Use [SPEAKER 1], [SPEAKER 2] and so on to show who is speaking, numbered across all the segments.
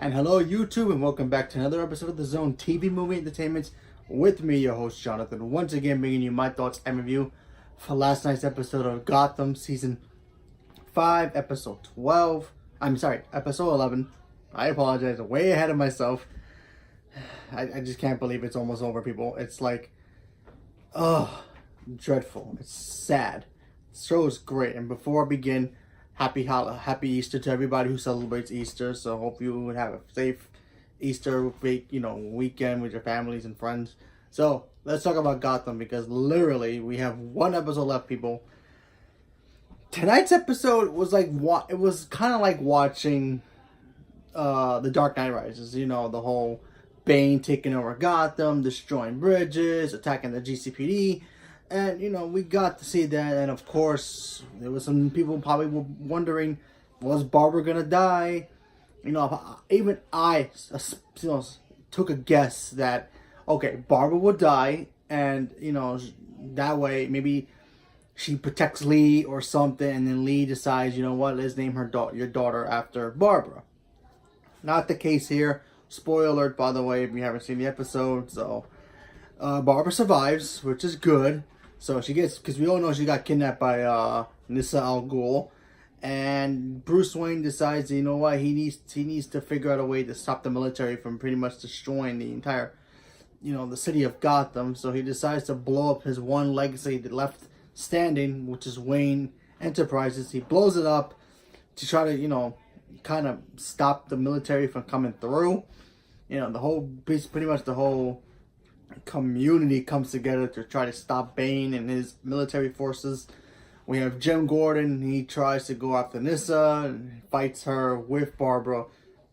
[SPEAKER 1] And hello YouTube, and welcome back to another episode of the Zone TV Movie Entertainment with me, your host Jonathan, once again bringing you my thoughts and review for last night's episode of Gotham Season 5, Episode 12. Episode 11. I apologize, way ahead of myself. I just can't believe it's almost over, people. It's like, dreadful. It's sad. The show is great, and before I begin, Happy Easter to everybody who celebrates Easter. So hope you would have a safe Easter week, weekend with your families and friends. So let's talk about Gotham, because literally we have one episode left, people. Tonight's episode was like it was kind of like watching The Dark Knight Rises. The whole Bane taking over Gotham, destroying bridges, attacking the GCPD. And, we got to see that. And, of course, there was some people probably were wondering, was Barbara going to die? Even I took a guess that, okay, Barbara would die. And, that way maybe she protects Lee or something. And then Lee decides, let's name your daughter after Barbara. Not the case here. Spoiler alert, by the way, if you haven't seen the episode. So, Barbara survives, which is good. So she gets, because we all know she got kidnapped by Nissa Al Ghul, and Bruce Wayne decides, he needs to figure out a way to stop the military from pretty much destroying the entire, the city of Gotham. So he decides to blow up his one legacy left standing, which is Wayne Enterprises. He blows it up to try to, kind of stop the military from coming through. Pretty much the whole community comes together to try to stop Bane and his military forces. We have Jim Gordon. He tries to go after Nissa and fights her with Barbara,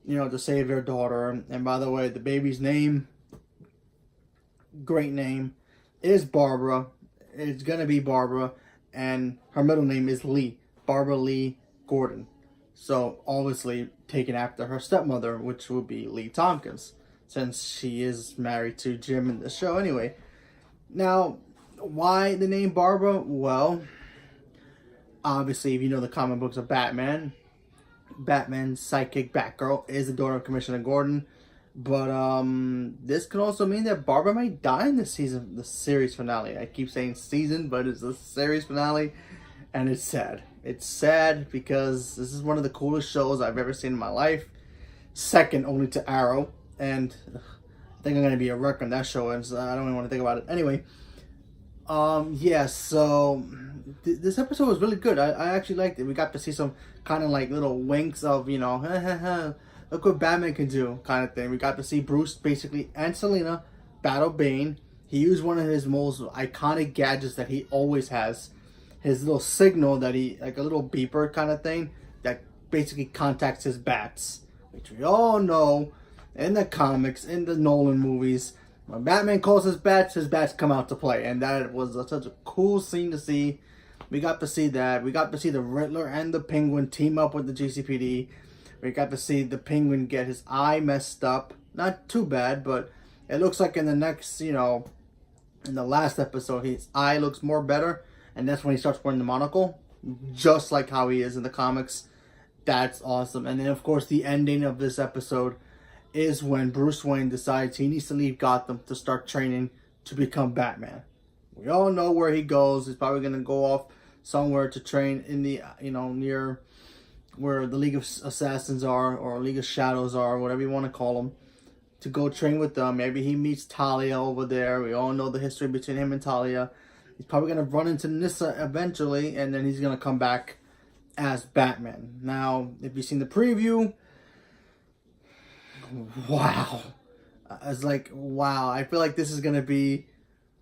[SPEAKER 1] to save their daughter. And by the way, the baby's name, great name, is Barbara. It's gonna be Barbara, and her middle name is Lee, Barbara Lee Gordon. So obviously taken after her stepmother, which would be Lee Tompkins, since she is married to Jim in the show anyway. Now, why the name Barbara? Well, obviously, if you know the comic books of Batman, Batman's sidekick Batgirl is the daughter of Commissioner Gordon. But this could also mean that Barbara might die in this season, the series finale. I keep saying season, but it's the series finale, and it's sad. It's sad because this is one of the coolest shows I've ever seen in my life. Second only to Arrow. And I think I'm going to be a wreck on that show, and so I don't even want to think about it. Anyway, so this episode was really good. I actually liked it. We got to see some kind of like little winks of, look what Batman can do kind of thing. We got to see Bruce basically and Selina battle Bane. He used one of his most iconic gadgets that he always has. His little signal that like a little beeper kind of thing that basically contacts his bats, which we all know in the comics, in the Nolan movies, when Batman calls his bats come out to play. And that was such a cool scene to see. We got to see that. We got to see the Riddler and the Penguin team up with the GCPD. We got to see the Penguin get his eye messed up. Not too bad, but it looks like in the next, in the last episode, his eye looks more better. And that's when he starts wearing the monocle, just like how he is in the comics. That's awesome. And then, of course, the ending of this episode is when Bruce Wayne decides he needs to leave Gotham to start training to become Batman. We all know where he goes. He's probably going to go off somewhere to train in the, near where the League of Assassins are, or League of Shadows are, whatever you want to call them, to go train with them. Maybe he meets Talia over there. We all know the history between him and Talia. He's probably going to run into Nissa eventually, and then he's going to come back as Batman. Now, if you've seen the preview, wow. It's like, wow. I feel like this is going to be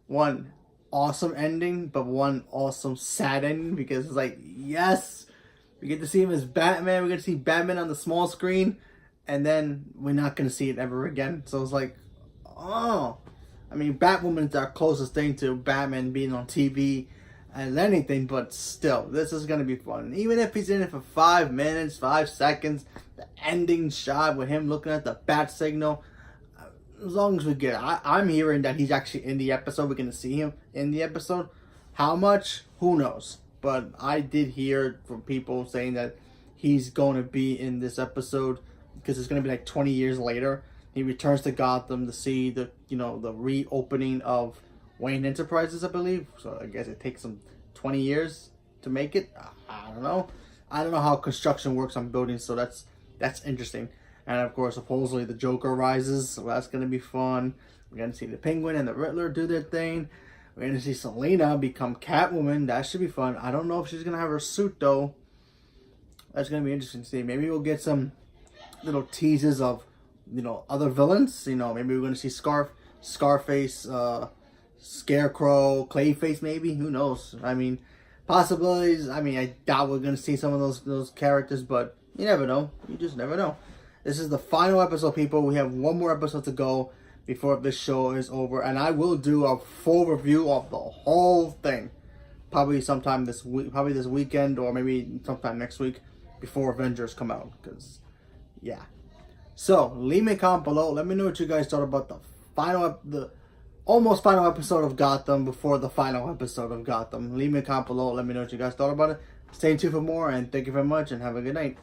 [SPEAKER 1] one awesome ending, but one awesome sad ending, because it's like, yes, we get to see him as Batman. We get to see Batman on the small screen, and then we're not going to see it ever again. So it's like, oh. I mean, Batwoman's our closest thing to Batman being on TV as anything, but still, this is going to be fun. Even if he's in it for 5 minutes, 5 seconds, the ending shot with him looking at the bat signal, as long as we get it. I'm hearing that he's actually in the episode. We're going to see him in the episode. How much? Who knows? But I did hear from people saying that he's going to be in this episode because it's going to be like 20 years later. He returns to Gotham to see the the reopening of Wayne Enterprises, I believe. So I guess it takes him 20 years to make it. I don't know. I don't know how construction works on buildings, so that's interesting. And of course, supposedly the Joker rises, so that's gonna be fun. We're gonna see the Penguin and the Riddler do their thing. We're gonna see Selena become Catwoman. That should be fun. I don't know if she's gonna have her suit though. That's gonna be interesting to see. Maybe we'll get some little teases of other villains. Maybe we're gonna see Scarface, Scarecrow, Clayface, maybe. Who knows? I mean, possibilities. I mean, I doubt we're gonna see some of those characters, but you never know. You just never know. This is the final episode, people. We have one more episode to go before this show is over, and I will do a full review of the whole thing. Probably sometime this week, probably this weekend, or maybe sometime next week before Avengers come out. Because, yeah. So leave me a comment below. Let me know what you guys thought about the almost final episode of Gotham before the final episode of Gotham. Leave me a comment below. Let me know what you guys thought about it. Stay tuned for more, and thank you very much, and have a good night.